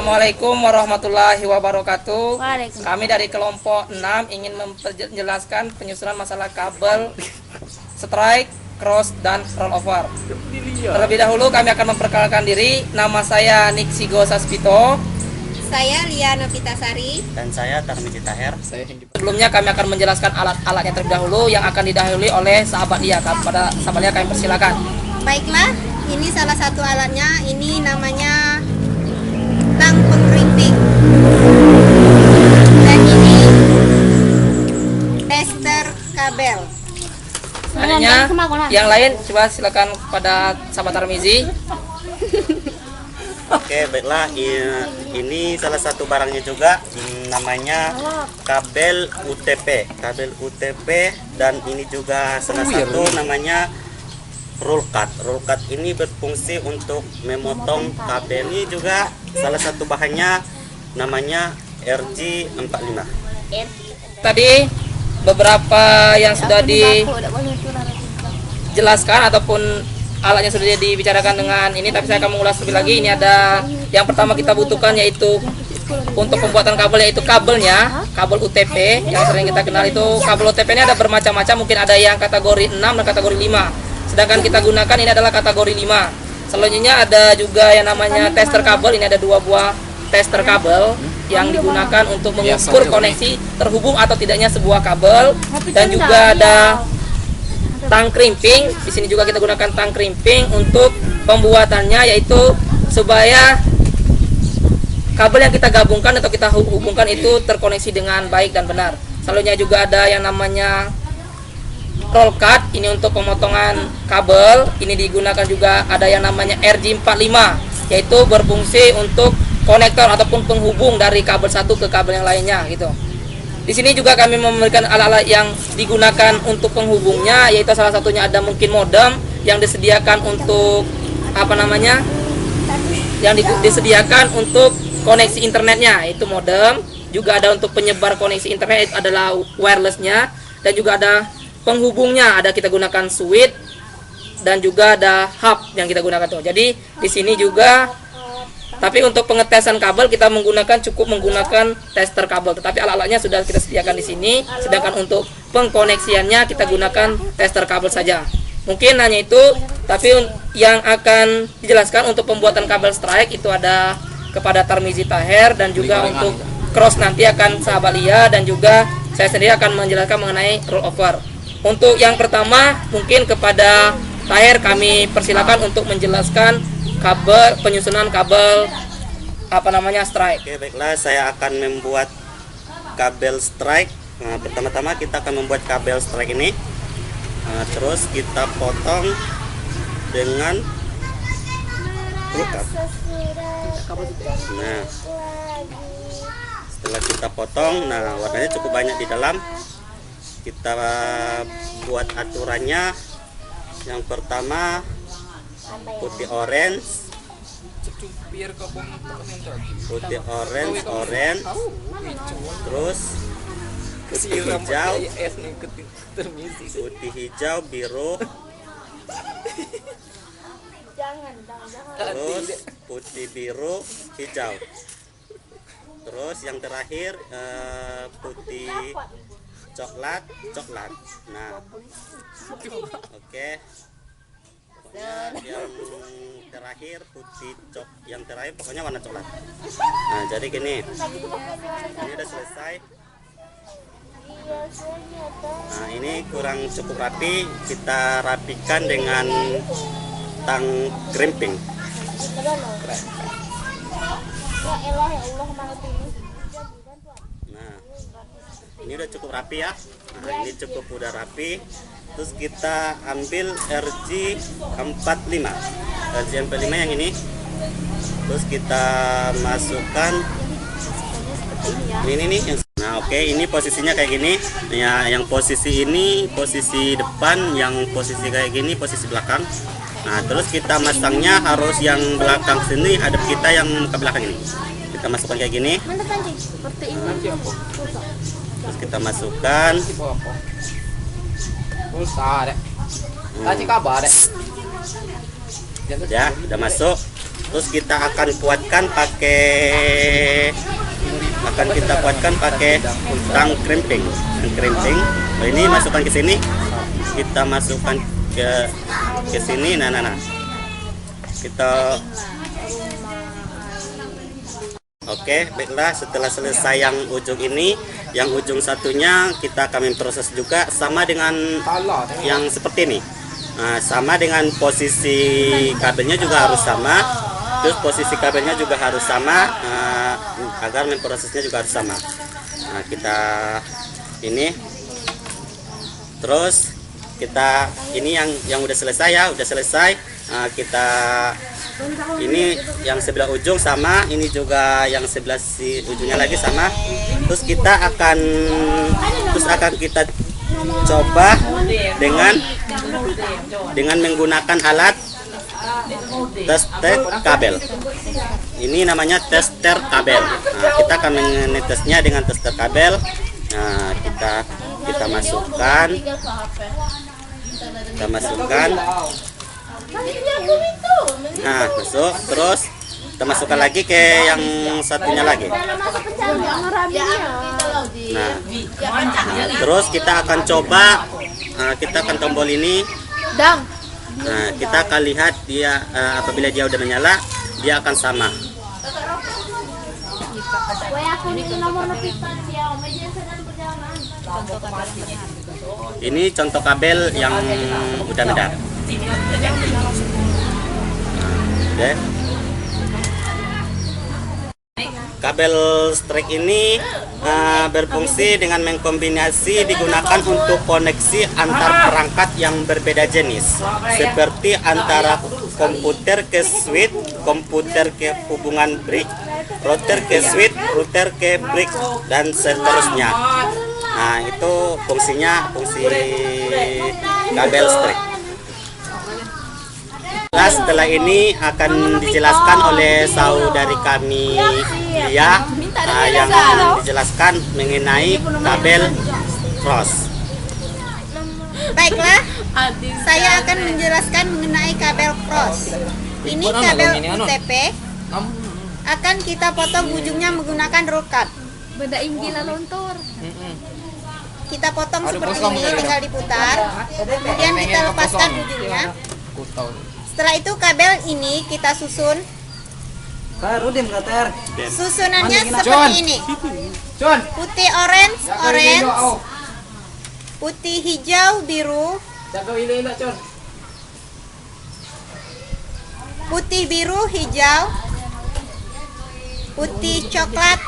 Assalamualaikum warahmatullahi wabarakatuh. Waalaikumsalam. Kami dari kelompok 6 ingin menjelaskan penyusunan masalah kabel, strike, cross, dan rollover. Terlebih dahulu kami akan memperkenalkan diri. Nama saya Nixigo Saspito. Saya Lia Novitasari. Dan saya Tarmizi Taher. Sebelumnya kami akan menjelaskan alat-alatnya terlebih dahulu yang akan didahului oleh sahabat Lia. Pada sahabat Lia kami persilakan. Baiklah, ini salah satu alatnya. Ini namanya tang pengkerimping. Dan ini tester kabel. Selanjutnya yang lain coba silakan pada sahabat Tarmizi. Oke, baiklah. Ini salah satu barangnya juga, namanya kabel UTP. Kabel UTP, dan ini juga salah satu namanya roll cut. Roll cut ini berfungsi untuk memotong kabel. Ini juga salah satu bahannya namanya RG45. Tadi beberapa yang sudah dijelaskan ataupun alatnya sudah dibicarakan dengan ini, tapi saya akan mengulas lebih lagi. Ini ada yang pertama kita butuhkan, yaitu untuk pembuatan kabel, yaitu kabelnya, kabel UTP yang sering kita kenal. Itu kabel UTP ini ada bermacam-macam, mungkin ada yang kategori 6 dan kategori 5. Sedangkan kita gunakan ini adalah kategori 5. Selanjutnya ada juga yang namanya tester kabel. Ini ada 2 buah tester kabel yang digunakan untuk mengukur koneksi terhubung atau tidaknya sebuah kabel. Dan juga ada tang crimping. Di sini juga kita gunakan tang crimping untuk pembuatannya, yaitu supaya kabel yang kita gabungkan atau kita hubungkan itu terkoneksi dengan baik dan benar. Selanjutnya juga ada yang namanya roll cut. Ini untuk pemotongan kabel. Ini digunakan juga ada yang namanya RG45, yaitu berfungsi untuk konektor ataupun penghubung dari kabel satu ke kabel yang lainnya gitu. Di sini juga kami memberikan alat-alat yang digunakan untuk penghubungnya, yaitu salah satunya ada mungkin modem yang disediakan untuk disediakan untuk koneksi internetnya, itu modem. Juga ada untuk penyebar koneksi internet, itu adalah wirelessnya. Dan juga ada penghubungnya, ada kita gunakan switch, dan juga ada hub yang kita gunakan tuh. Jadi di sini juga, tapi untuk pengetesan kabel kita cukup menggunakan tester kabel, tetapi alat-alatnya sudah kita sediakan di sini. Sedangkan untuk pengkoneksiannya kita gunakan tester kabel saja. Mungkin hanya itu, tapi yang akan dijelaskan untuk pembuatan kabel strike itu ada kepada Tarmizi Taher, dan juga untuk cross nanti akan sahabat Lia, dan juga saya sendiri akan menjelaskan mengenai rollover. Untuk yang pertama mungkin kepada Taher kami persilakan untuk menjelaskan kabel, penyusunan kabel strike. Oke, baiklah, saya akan membuat kabel strike. Nah, pertama-tama kita akan membuat kabel strike ini. Terus kita potong dengan roll cut. Nah, setelah kita potong, warnanya cukup banyak di dalam. Kita buat aturannya. Yang pertama putih orange, terus putih hijau, biru, terus putih, biru, hijau. Terus yang terakhir putih coklat. Nah, oke. Yang terakhir pokoknya warna coklat. Nah, jadi gini, ini udah selesai. Nah, ini kurang cukup rapi, kita rapikan dengan tang crimping. Nah, ini udah cukup rapi ya. Nah, ini udah rapi. Terus kita ambil RG45 yang ini. Terus kita masukkan ini nih. Nah, oke, ini posisinya kayak gini. Ya, yang posisi ini posisi depan, yang posisi kayak gini posisi belakang. Nah, terus kita masangnya harus yang belakang sini hadap kita, yang ke belakang ini. Kita masukkan kayak gini. Terus kita masukkan. Ya, udah masuk. Terus kita akan kuatkan pakai tang krimping. Nah, ini masukkan ke sini. Kita masukkan ke sini. Nah. Kita Oke, baiklah, setelah selesai yang ujung ini, yang ujung satunya kita akan memproses juga sama dengan yang seperti ini. Nah, sama dengan posisi kabelnya juga harus sama. Terus posisi kabelnya juga harus sama, agar memprosesnya juga harus sama. Nah, kita ini, terus kita ini yang udah selesai ya, udah selesai. Nah, kita ini yang sebelah ujung sama, ini juga yang sebelah si ujungnya lagi sama. Terus akan kita coba dengan menggunakan alat tester kabel. Ini namanya tester kabel. Nah, kita akan menetesnya dengan tester kabel. Nah, kita masukkan. Nah, masuk, terus kita masukkan lagi ke yang satunya lagi. Nah, terus kita akan coba, kita akan tombol ini. Nah, kita akan lihat dia apabila dia udah menyala, dia akan sama. Ini contoh kabel yang udah medar. Oke. Kabel strike ini berfungsi dengan mengkombinasi, digunakan untuk koneksi antar perangkat yang berbeda jenis, seperti antara komputer ke switch, komputer ke hubungan brick, router ke switch, router ke brick, dan seterusnya. Nah, itu fungsi kabel strike. Nah, setelah ini akan dijelaskan oleh saudari kami Lia, yang dijelaskan mengenai kabel cross. Baiklah, saya akan menjelaskan mengenai kabel cross. Ini kabel UTP akan kita potong ujungnya menggunakan roll cut. Beda inggil lontor. Kita potong seperti ini, tinggal diputar. Kemudian kita lepaskan ujungnya. Setelah itu kabel ini kita susun. Susunannya seperti ini. Putih orange, putih hijau biru, putih biru hijau, putih coklat.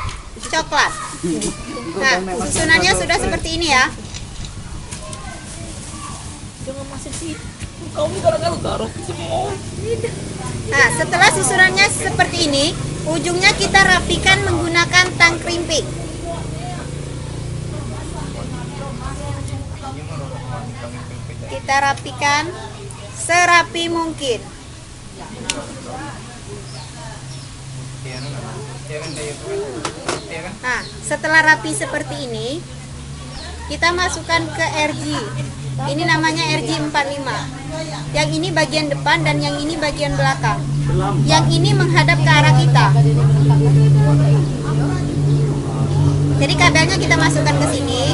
Nah, susunannya sudah seperti ini ya. Nah, setelah susunannya seperti ini, ujungnya kita rapikan menggunakan tang krimping. Kita rapikan serapi mungkin. Nah, setelah rapi seperti ini, kita masukkan ke RG. Ini namanya RG 45. Yang ini bagian depan dan yang ini bagian belakang. Yang ini menghadap ke arah kita. Jadi kabelnya kita masukkan ke sini.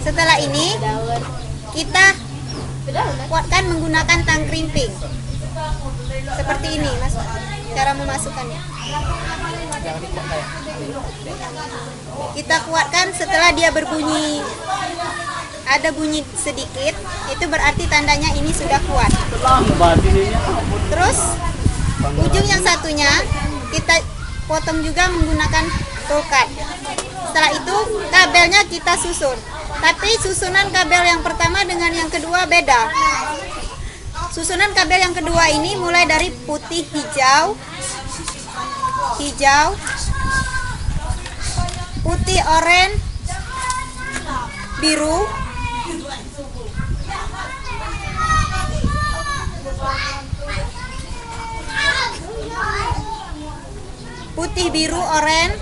Setelah ini kita kuatkan menggunakan tang krimping. Seperti ini, Mas. Cara memasukkannya. Kita kuatkan setelah dia berbunyi, ada bunyi sedikit, itu berarti tandanya ini sudah kuat. Terus ujung yang satunya kita potong juga menggunakan roll cut. Setelah itu kabelnya kita susun. Tapi susunan kabel yang pertama dengan yang kedua beda. Susunan kabel yang kedua ini mulai dari putih hijau, putih oranye, biru, putih biru oranye,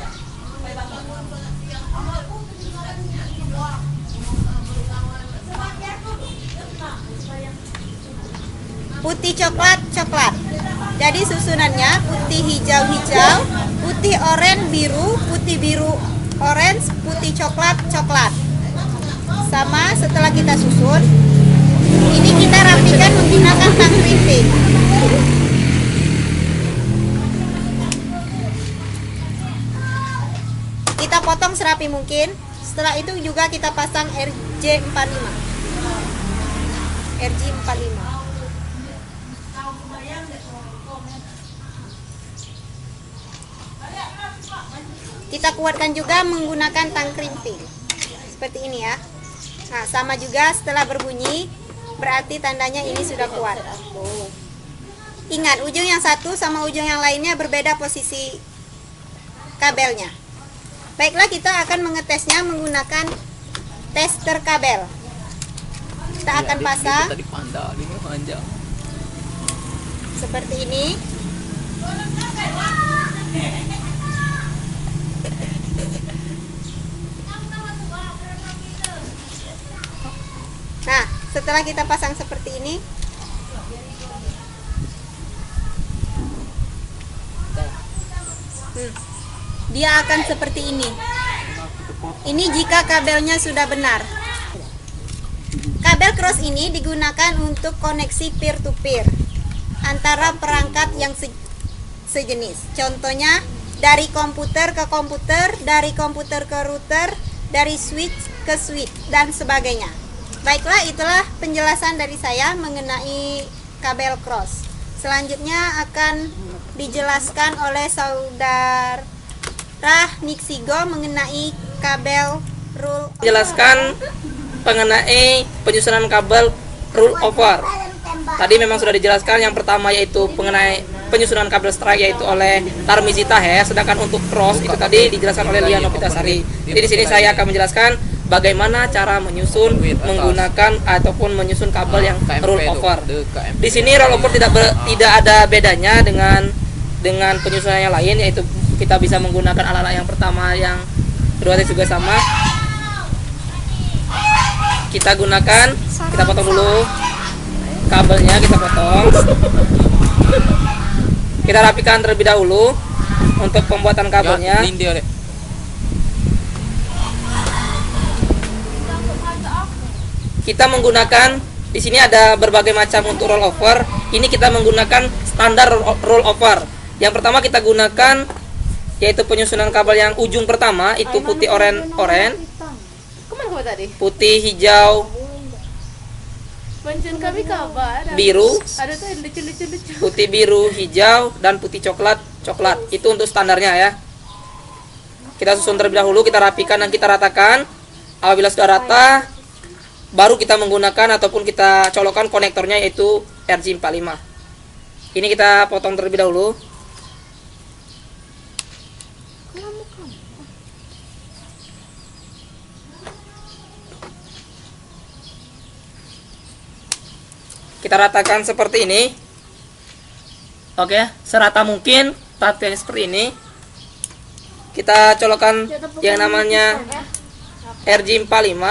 putih coklat coklat. Jadi susunannya putih hijau hijau, putih oranye biru, putih biru orange, putih coklat coklat. Sama setelah kita susun, ini kita rapikan menggunakan tang printing. Kita potong serapi mungkin. Setelah itu juga kita pasang RJ45. RJ45. Kita kuatkan juga menggunakan tang krimping. Seperti ini ya. Nah, sama juga setelah berbunyi berarti tandanya ini sudah kuat. Ingat, ujung yang satu sama ujung yang lainnya berbeda posisi kabelnya. Baiklah, kita akan mengetesnya menggunakan tester kabel. Kita akan pasang seperti ini. Nah, setelah kita pasang seperti ini, dia akan seperti ini. Ini jika kabelnya sudah benar. Kabel cross ini digunakan untuk koneksi peer to peer antara perangkat yang sejenis. Contohnya dari komputer ke komputer, dari komputer ke router, dari switch ke switch dan sebagainya. Baiklah, itulah penjelasan dari saya mengenai kabel cross. Selanjutnya akan dijelaskan oleh saudara Nixigo mengenai kabel roll over. Jelaskan mengenai penyusunan kabel roll over. Tadi memang sudah dijelaskan. Yang pertama yaitu mengenai penyusunan kabel strike yaitu oleh Tarmizita ya. Sedangkan untuk cross itu tadi dijelaskan oleh Liano Pitasari. Jadi di sini saya akan menjelaskan bagaimana cara menyusun menggunakan ataupun menyusun kabel yang roll over. Di sini roll over tidak ada bedanya dengan penyusunan yang lain, yaitu kita bisa menggunakan alat-alat yang pertama, yang kedua juga sama. Kita gunakan, kita potong dulu kabelnya, kita potong. Kita rapikan terlebih dahulu untuk pembuatan kabelnya. Kita menggunakan, di sini ada berbagai macam untuk roll over. Ini kita menggunakan standar roll over. Yang pertama kita gunakan yaitu penyusunan kabel yang ujung pertama itu putih oranye, putih hijau, biru, putih biru, hijau, dan putih coklat. Itu untuk standarnya ya. Kita susun terlebih dahulu, kita rapikan dan kita ratakan. Apabila sudah rata, baru kita menggunakan ataupun kita colokkan konektornya yaitu RJ45. Ini kita potong terlebih dahulu. Kita ratakan seperti ini. Oke, serata mungkin, ratakan seperti ini. Kita colokkan yang namanya RJ45.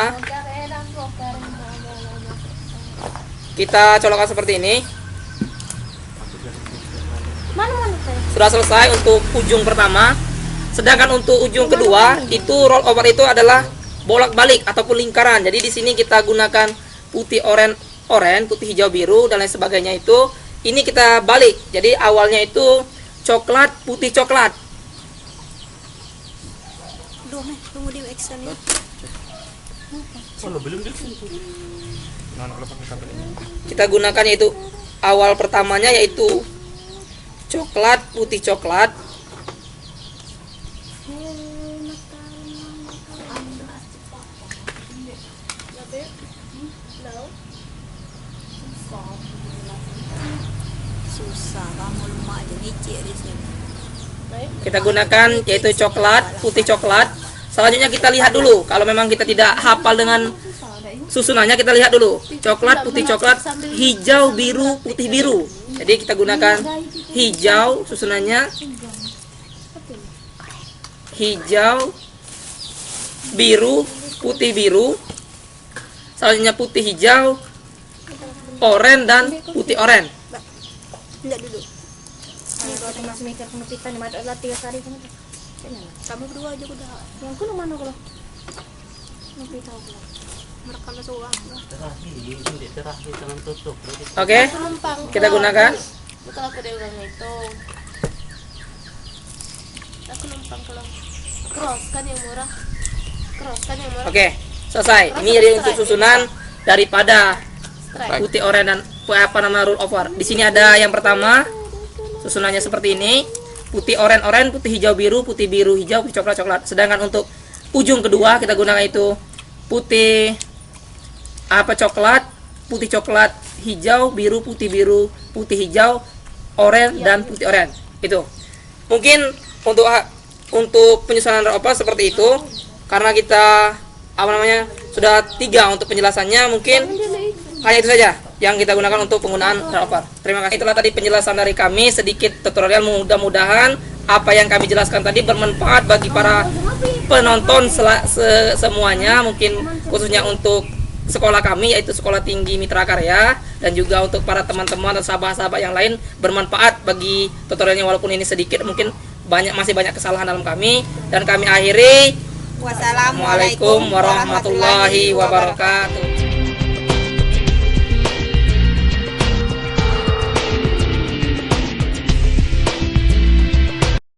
Kita colokkan seperti ini. Sudah selesai untuk ujung pertama. Sedangkan untuk ujung kedua itu roll over itu adalah bolak-balik ataupun lingkaran. Jadi di sini kita gunakan putih oranye, putih hijau biru dan lain sebagainya itu. Ini kita balik. Jadi awalnya itu coklat, putih coklat. Tunggu di actionnya. Kita gunakan yaitu awal pertamanya yaitu coklat, putih coklat. Kita gunakan yaitu coklat, putih coklat. Selanjutnya kita lihat dulu. Kalau memang kita tidak hafal dengan susunannya, kita lihat dulu. Coklat, putih coklat, hijau, biru, putih biru. Jadi kita gunakan hijau susunannya. Hijau, biru, putih biru. Selanjutnya putih hijau, oranye dan putih oranye. Enggak dulu. Ini kalau masih mikir penepitan nih, ada 3 kali kan. Kamu berdua aja udah. Yang kuno mana kalau? Nanti tahu kalau. Merekam semua. Terakhir jangan tutup. Oke, kita gunakan. Betul aku dia udah ngitung. Aku numpang kalau cross kan yang murah. Cross kan yang murah. Oke, selesai. Ini jadi untuk susunan daripada putih, oranye dan rule of war. Di sini ada yang pertama, susunannya seperti ini: putih, oranye, putih, hijau, biru, putih, biru, hijau, putih, coklat. Sedangkan untuk ujung kedua kita gunakan itu putih, coklat, putih, coklat, hijau, biru, putih, hijau, oranye dan putih, oranye. Itu mungkin untuk penyusunan rule of war seperti itu. Karena kita sudah 3 untuk penjelasannya, mungkin hanya itu saja yang kita gunakan untuk penggunaan rule of war. Terima kasih. Itulah tadi penjelasan dari kami, sedikit tutorial. Mudah-mudahan apa yang kami jelaskan tadi bermanfaat bagi para penonton semuanya, mungkin khususnya untuk sekolah kami, yaitu Sekolah Tinggi Mitra Karya, dan juga untuk para teman-teman dan sahabat-sahabat yang lain bermanfaat bagi tutorialnya, walaupun ini sedikit, mungkin masih banyak kesalahan dalam kami. Dan kami akhiri, Wassalamualaikum Wassalamualaikum warahmatullahi wabarakatuh.